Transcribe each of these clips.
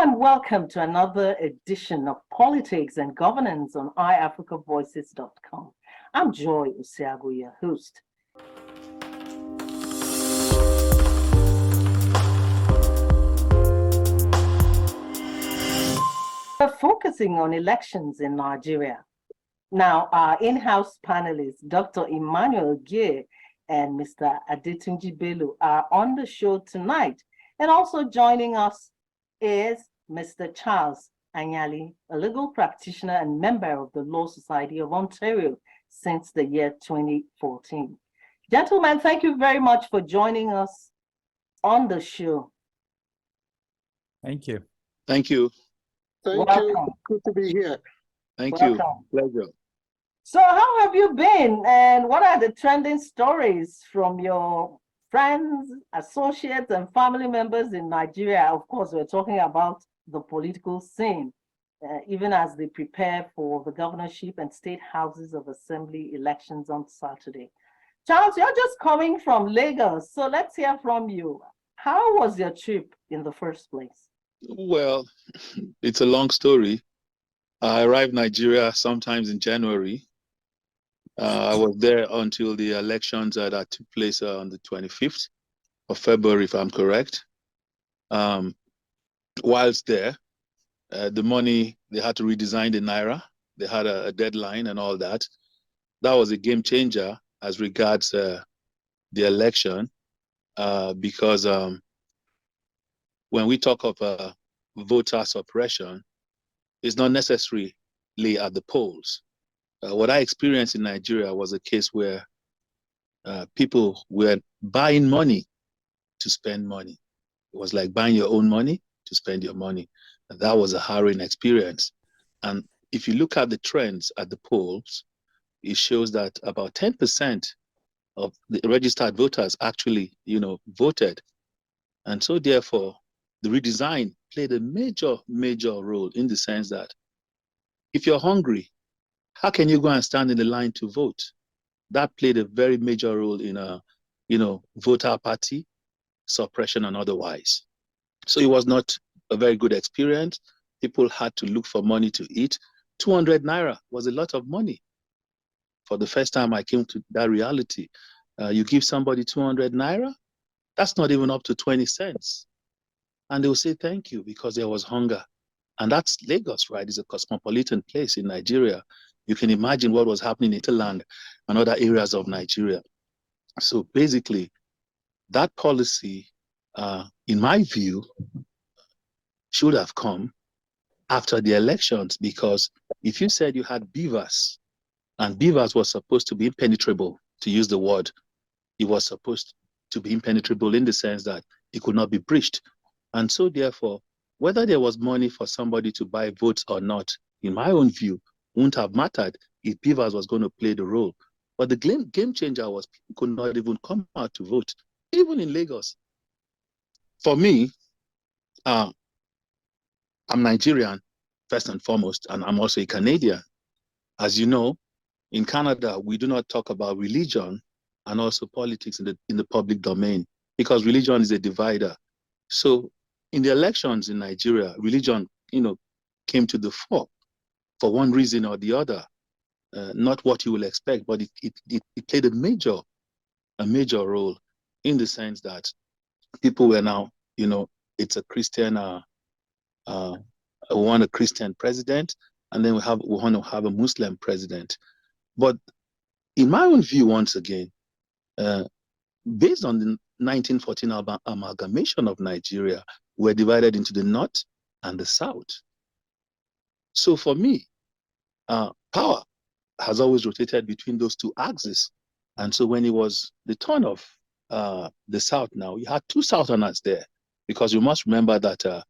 and welcome to another edition of Politics and Governance on iAfricaVoices.com. I'm Joy Osiagwu, your host. We're focusing on elections in Nigeria. Now, our in-house panelists, Dr. Emmanuel and Mr. Adetunji Bello, are on the show tonight. And also joining us is Mr. Charles Anyali, a legal practitioner and member of the Law Society of Ontario since the year 2014. Gentlemen, thank you very much for joining us on the show. Thank you. Thank you. Thank Welcome. you. Good to be here. Thank Welcome. you. Pleasure. So how have you been, and what are the trending stories from your friends, associates, and family members in Nigeria? Of course, we're talking about the political scene, even as they prepare for the governorship and state houses of assembly elections on Saturday. Charles, you're just coming from Lagos, so let's hear from you. How was your trip in the first place? Well, it's a long story. I arrived in Nigeria sometimes in January. I was there until the elections that took place on the 25th of February, if I'm correct. Whilst there, the money, they had to redesign the Naira. They had a deadline and all that. That was a game changer as regards the election, because when we talk of voter suppression, it's not necessarily at the polls. What I experienced in Nigeria was a case where people were buying money to spend money. It was like buying your own money to spend your money. And that was a harrowing experience. And if you look at the trends at the polls, it shows that about 10% of the registered voters actually, voted. And so therefore, the redesign played a major role in the sense that if you're hungry, how can you go and stand in the line to vote? That played a very major role in voter apathy, suppression, and otherwise. So it was not a very good experience. People had to look for money to eat. 200 Naira was a lot of money. For the first time I came to that reality. You give somebody 200 Naira, that's not even up to 20 cents. And they'll say thank you because there was hunger. And that's Lagos, right? It's a cosmopolitan place in Nigeria. You can imagine what was happening in Italand and other areas of Nigeria. So basically, that policy, in my view, should have come after the elections, because if you said you had beavers, and beavers was supposed to be impenetrable, to use the word, it was supposed to be impenetrable in the sense that it could not be breached. And so therefore, whether there was money for somebody to buy votes or not, in my own view, wouldn't have mattered if beavers was going to play the role. But the game changer was people could not even come out to vote, even in Lagos. For me, I'm Nigerian, first and foremost, and I'm also a Canadian. As you know, in Canada, we do not talk about religion and also politics in the public domain, because religion is a divider. So in the elections in Nigeria, religion, came to the fore for one reason or the other. Not what you will expect, but it played a major role in the sense that people were now, it's a Christian, we want a Christian president, and then we want to have a Muslim president. But in my own view, once again, based on the 1914 amalgamation of Nigeria, we're divided into the North and the South. So for me, power has always rotated between those two axes. And so when it was the turn of the South now, you had two Southerners there, because you must remember that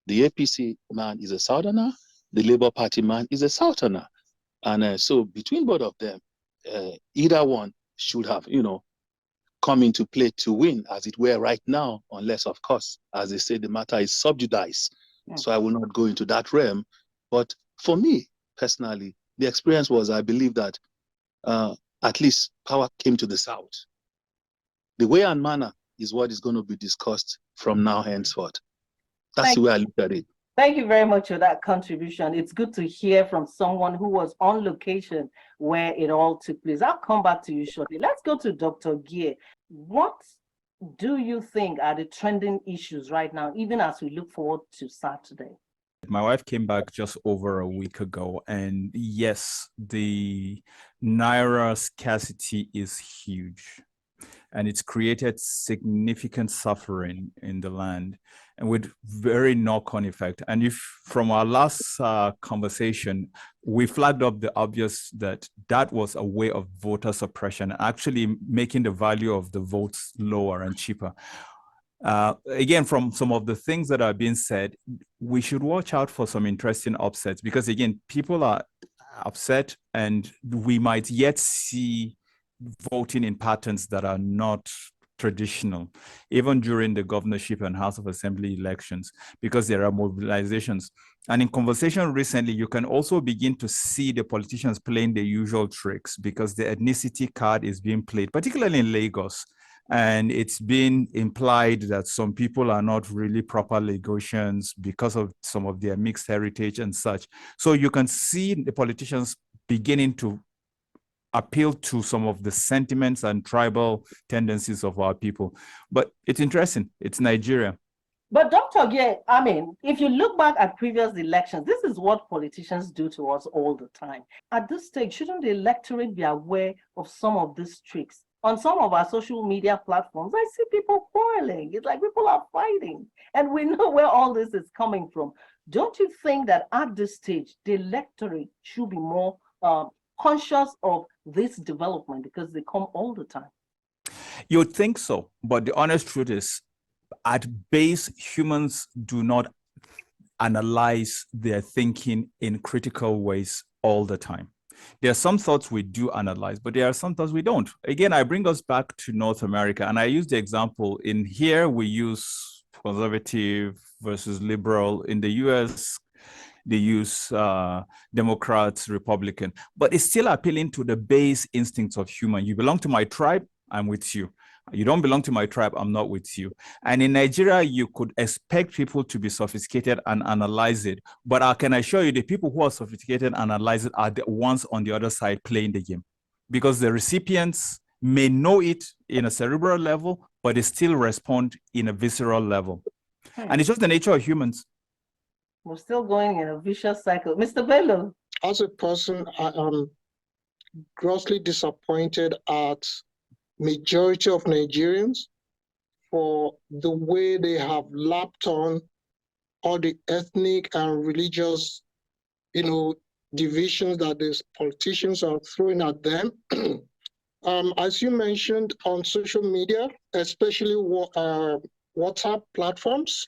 the APC man is a Southerner, the Labour Party man is a Southerner. And so between both of them, either one should have, come into play to win, as it were right now, unless, of course, as they say, the matter is sub judice. So I will not go into that realm. But for me, personally, the experience was, I believe that at least power came to the South. The way and manner is what is going to be discussed from now henceforth. That's the way I look at it. Thank you very much for that contribution. It's good to hear from someone who was on location where it all took place. I'll come back to you shortly. Let's go to Dr. Gier. What do you think are the trending issues right now, even as we look forward to Saturday? My wife came back just over a week ago, and yes, the Naira scarcity is huge, and it's created significant suffering in the land, and with very knock-on effect. And if from our last conversation, we flagged up the obvious that that was a way of voter suppression, actually making the value of the votes lower and cheaper. Again, from some of the things that are being said, we should watch out for some interesting upsets, because again, people are upset and we might yet see voting in patterns that are not traditional, even during the governorship and House of Assembly elections, because there are mobilizations. And in conversation recently, you can also begin to see the politicians playing the usual tricks, because the ethnicity card is being played, particularly in Lagos. And it's been implied that some people are not really proper Lagosians because of some of their mixed heritage and such. So you can see the politicians beginning to appeal to some of the sentiments and tribal tendencies of our people. But it's interesting. It's Nigeria. But Dr. Gier, I mean, if you look back at previous elections, this is what politicians do to us all the time. At this stage, shouldn't the electorate be aware of some of these tricks? On some of our social media platforms, I see people quarreling. It's like people are fighting, and we know where all this is coming from. Don't you think that at this stage, the electorate should be more conscious of this development, because they come all the time? You'd think so, but the honest truth is, at base, humans do not analyze their thinking in critical ways all the time. There are some thoughts we do analyze, but there are some thoughts we don't. Again, I bring us back to North America, and I use the example in here, we use conservative versus liberal. In the US, they use Democrats, Republican, but it's still appealing to the base instincts of human. You belong to my tribe, I'm with you. You don't belong to my tribe, I'm not with you. And in Nigeria, you could expect people to be sophisticated and analyze it. But I can assure you, the people who are sophisticated and analyze it are the ones on the other side playing the game. Because the recipients may know it in a cerebral level, but they still respond in a visceral level. And it's just the nature of humans. We're still going in a vicious cycle. Mr. Bello. As a person, I am grossly disappointed at majority of Nigerians for the way they have lapped on all the ethnic and religious, divisions that these politicians are throwing at them. As you mentioned, on social media, especially WhatsApp platforms,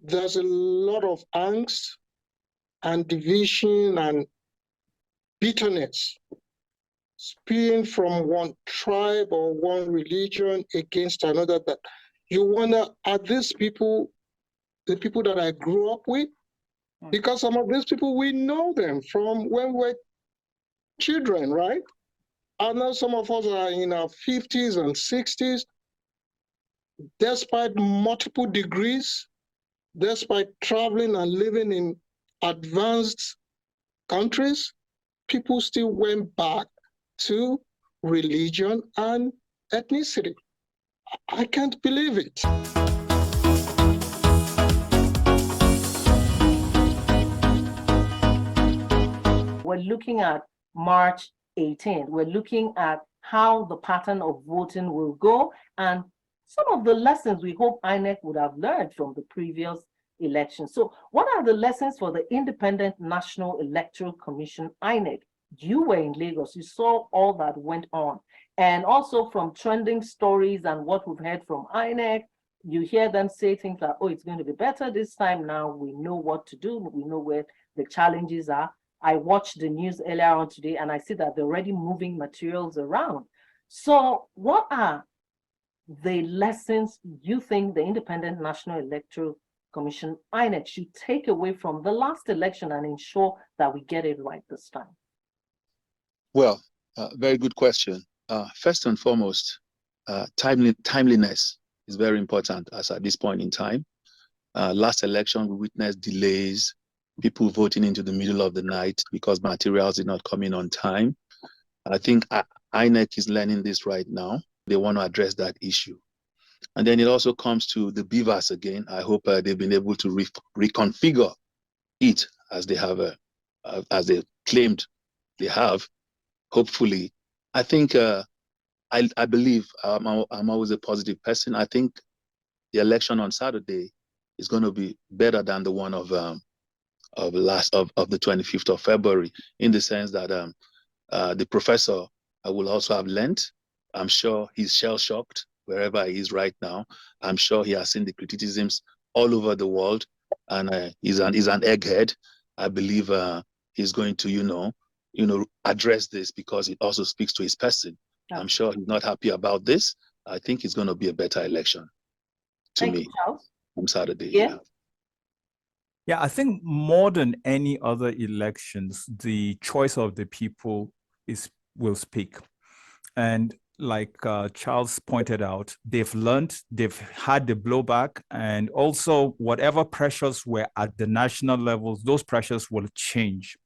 there's a lot of angst and division and bitterness spewing from one tribe or one religion against another, that you wonder, are these people the people that I grew up with? Because some of these people, we know them from when we were children, right? I know some of us are in our 50s and 60s. Despite multiple degrees, despite traveling and living in advanced countries, people still went back to religion and ethnicity. I can't believe it. We're looking at March 18th. We're looking at how the pattern of voting will go and some of the lessons we hope INEC would have learned from the previous election. So what are the lessons for the Independent National Electoral Commission, INEC? You were in Lagos, you saw all that went on. And also from trending stories and what we've heard from INEC, you hear them say things like, oh, it's going to be better this time. Now we know what to do. We know where the challenges are. I watched the news earlier on today and I see that they're already moving materials around. So what are the lessons you think the Independent National Electoral Commission, INEC, should take away from the last election and ensure that we get it right this time? Well, very good question. First and foremost, timeliness is very important as at this point in time. Last election, we witnessed delays, people voting into the middle of the night because materials did not come in on time. I think INEC is learning this right now. They want to address that issue. And then it also comes to the beavers again. I hope they've been able to reconfigure it as they have, as they claimed they have. Hopefully, I think I believe I'm always a positive person. I think the election on Saturday is going to be better than the one of the 25th of February, in the sense that the professor will also have learned. I'm sure he's shell-shocked wherever he is right now. I'm sure he has seen the criticisms all over the world, and he's an egghead. I believe he's going to, address this, because it also speaks to his person. Yeah. I'm sure he's not happy about this. I think it's going to be a better election to me on Saturday. Yeah. Yeah, I think more than any other elections, the choice of the people will speak. And like Charles pointed out, they've learned, they've had the blowback, and also whatever pressures were at the national levels, those pressures will change.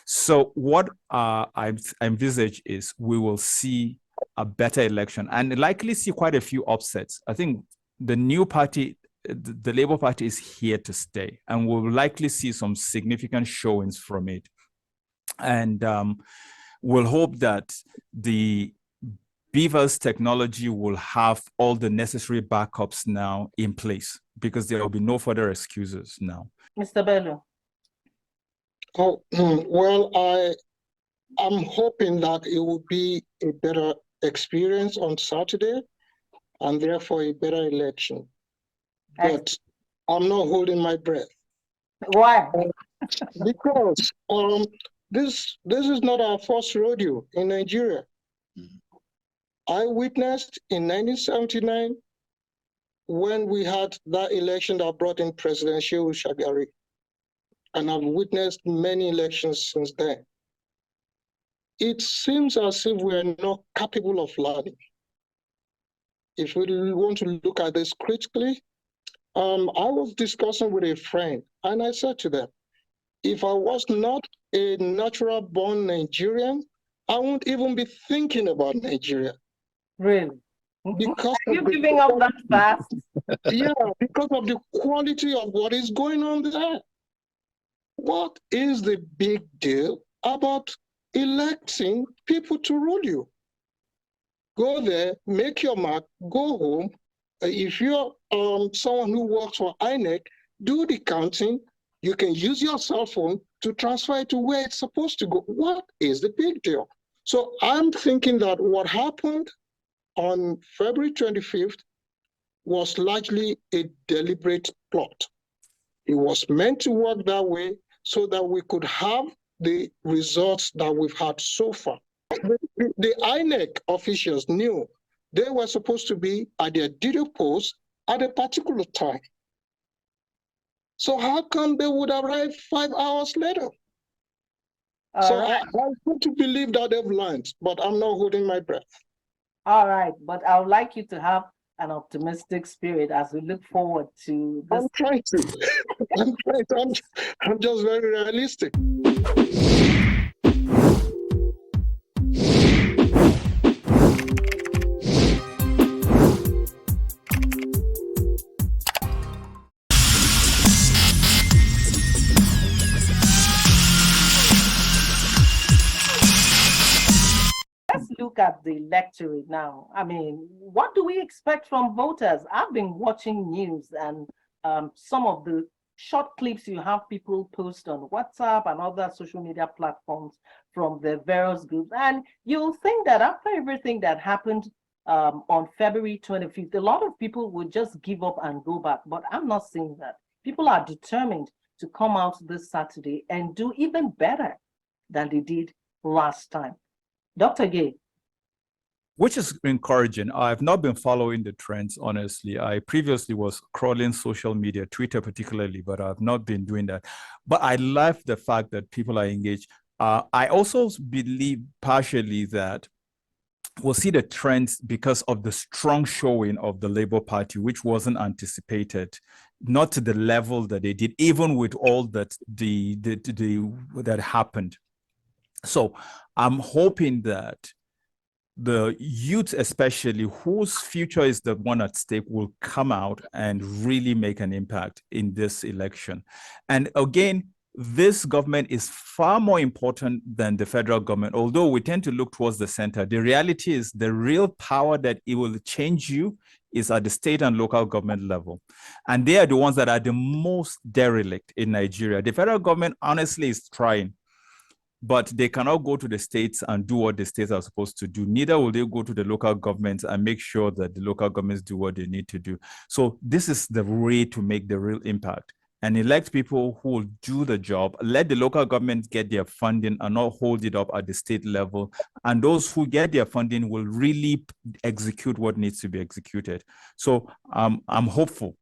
So what I envisage is we will see a better election and likely see quite a few upsets. I think the new party, the Labour Party, is here to stay, and we'll likely see some significant showings from it. And we'll hope that the Beaver's technology will have all the necessary backups now in place, because there will be no further excuses now. Mr. Bello. Oh, well, I'm hoping that it will be a better experience on Saturday, and therefore a better election. But I'm not holding my breath. Why? Because this is not our first rodeo in Nigeria. I witnessed in 1979 when we had that election that brought in President Osiagwu, and I've witnessed many elections since then. It seems as if we're not capable of learning. If we want to look at this critically, I was discussing with a friend, and I said to them, if I was not a natural-born Nigerian, I won't even be thinking about Nigeria. Really? Because are you giving up that fast? Yeah, because of the quality of what is going on there. What is the big deal about electing people to rule you? Go there, make your mark, go home. If you're someone who works for INEC, do the counting. You can use your cell phone to transfer it to where it's supposed to go. What is the big deal? So I'm thinking that what happened on February 25th was largely a deliberate plot. It was meant to work that way so that we could have the results that we've had so far. The INEC officials knew they were supposed to be at their duty post at a particular time. So how come they would arrive 5 hours later? I want to believe that they've learned, but I'm not holding my breath. All right, but I would like you to have an optimistic spirit as we look forward to this. I'm trying to. I'm just very realistic. Let's look at the electorate now. I mean, what do we expect from voters? I've been watching news and some of the short clips you have people post on WhatsApp and other social media platforms from the various groups. And you'll think that after everything that happened on February 25th, a lot of people would just give up and go back. But I'm not seeing that. People are determined to come out this Saturday and do even better than they did last time. Dr. Gay. Which is encouraging. I've not been following the trends, honestly. I previously was crawling social media, Twitter particularly, but I've not been doing that. But I love the fact that people are engaged. I also believe partially that we'll see the trends because of the strong showing of the Labour Party, which wasn't anticipated, not to the level that they did, even with all that that happened. So I'm hoping that the youth, especially whose future is the one at stake, will come out and really make an impact in this election. And again, this government is far more important than the federal government. Although we tend to look towards the center, the reality is the real power that it will change you is at the state and local government level. And they are the ones that are the most derelict in Nigeria. The federal government honestly is trying, but they cannot go to the states and do what the states are supposed to do. Neither will they go to the local governments and make sure that the local governments do what they need to do. So this is the way to make the real impact, and elect people who will do the job. Let the local governments get their funding and not hold it up at the state level. And those who get their funding will really execute what needs to be executed. So I'm hopeful.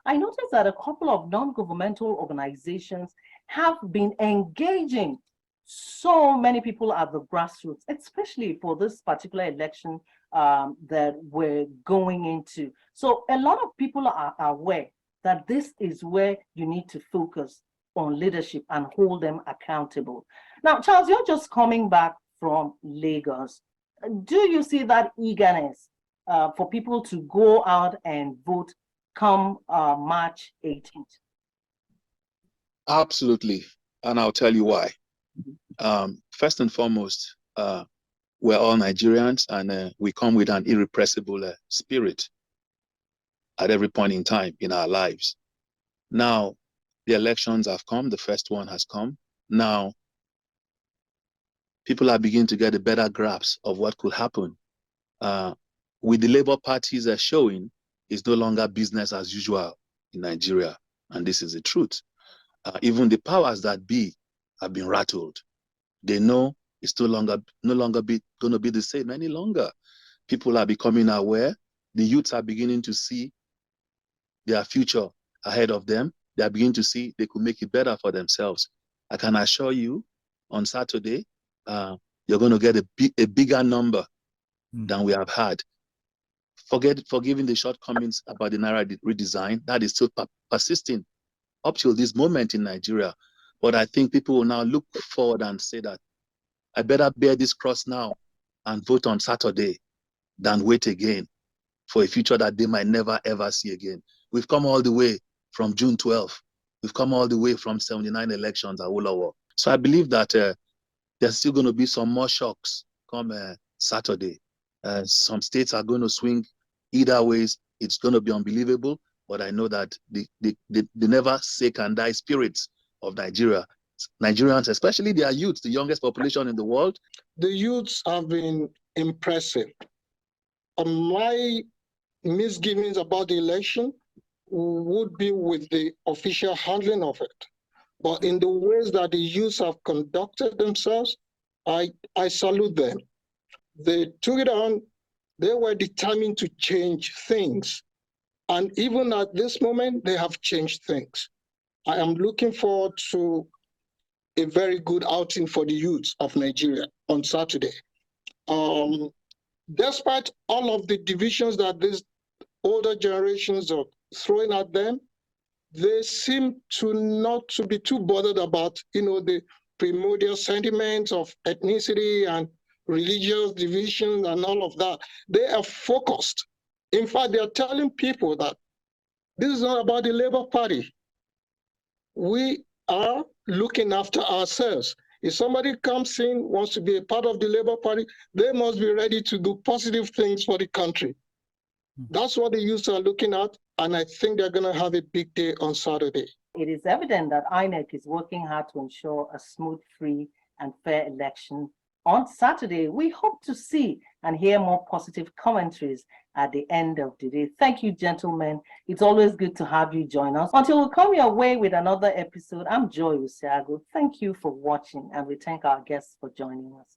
I noticed that a couple of non-governmental organizations have been engaging so many people at the grassroots, especially for this particular election that we're going into. So a lot of people are aware that this is where you need to focus on leadership and hold them accountable. Now, Charles, you're just coming back from Lagos. Do you see that eagerness for people to go out and vote come March 18th? Absolutely. And I'll tell you why. First and foremost, we're all Nigerians, and we come with an irrepressible spirit at every point in time in our lives. Now, the elections have come. The first one has come. Now, people are beginning to get a better grasp of what could happen. With the Labour parties showing, it's no longer business as usual in Nigeria, and this is the truth. Even the powers that be have been rattled. They know it's no longer going to be the same any longer. People are becoming aware. The youths are beginning to see their future ahead of them. They are beginning to see they could make it better for themselves. I can assure you, on Saturday, you're going to get a bigger number than we have had. Forgiving the shortcomings about the Naira redesign, that is still persisting up till this moment in Nigeria. But I think people will now look forward and say that I better bear this cross now and vote on Saturday than wait again for a future that they might never ever see again. We've come all the way from June 12th. We've come all the way from 79 elections at Awolowo. So I believe that there's still going to be some more shocks come Saturday. Some states are going to swing either ways. It's going to be unbelievable, but I know that the never say can die spirits of Nigeria, Nigerians, especially their youth, the youngest population in the world. The youths have been impressive. My misgivings about the election would be with the official handling of it. But in the ways that the youths have conducted themselves, I salute them. They took it on. They were determined to change things. And even at this moment, they have changed things. I am looking forward to a very good outing for the youths of Nigeria on Saturday. Despite all of the divisions that these older generations are throwing at them, they seem to not to be too bothered about, the primordial sentiments of ethnicity and religious division and all of that. They are focused. In fact, they are telling people that this is not about the Labour Party. We are looking after ourselves. If somebody comes in, wants to be a part of the Labour Party, they must be ready to do positive things for the country. That's what the youth are looking at, and I think they're going to have a big day on Saturday. It is evident that INEC is working hard to ensure a smooth, free, and fair election. On Saturday, we hope to see and hear more positive commentaries at the end of the day. Thank you, gentlemen. It's always good to have you join us. Until we come your way with another episode, I'm Joy Osiagwu. Thank you for watching, and we thank our guests for joining us.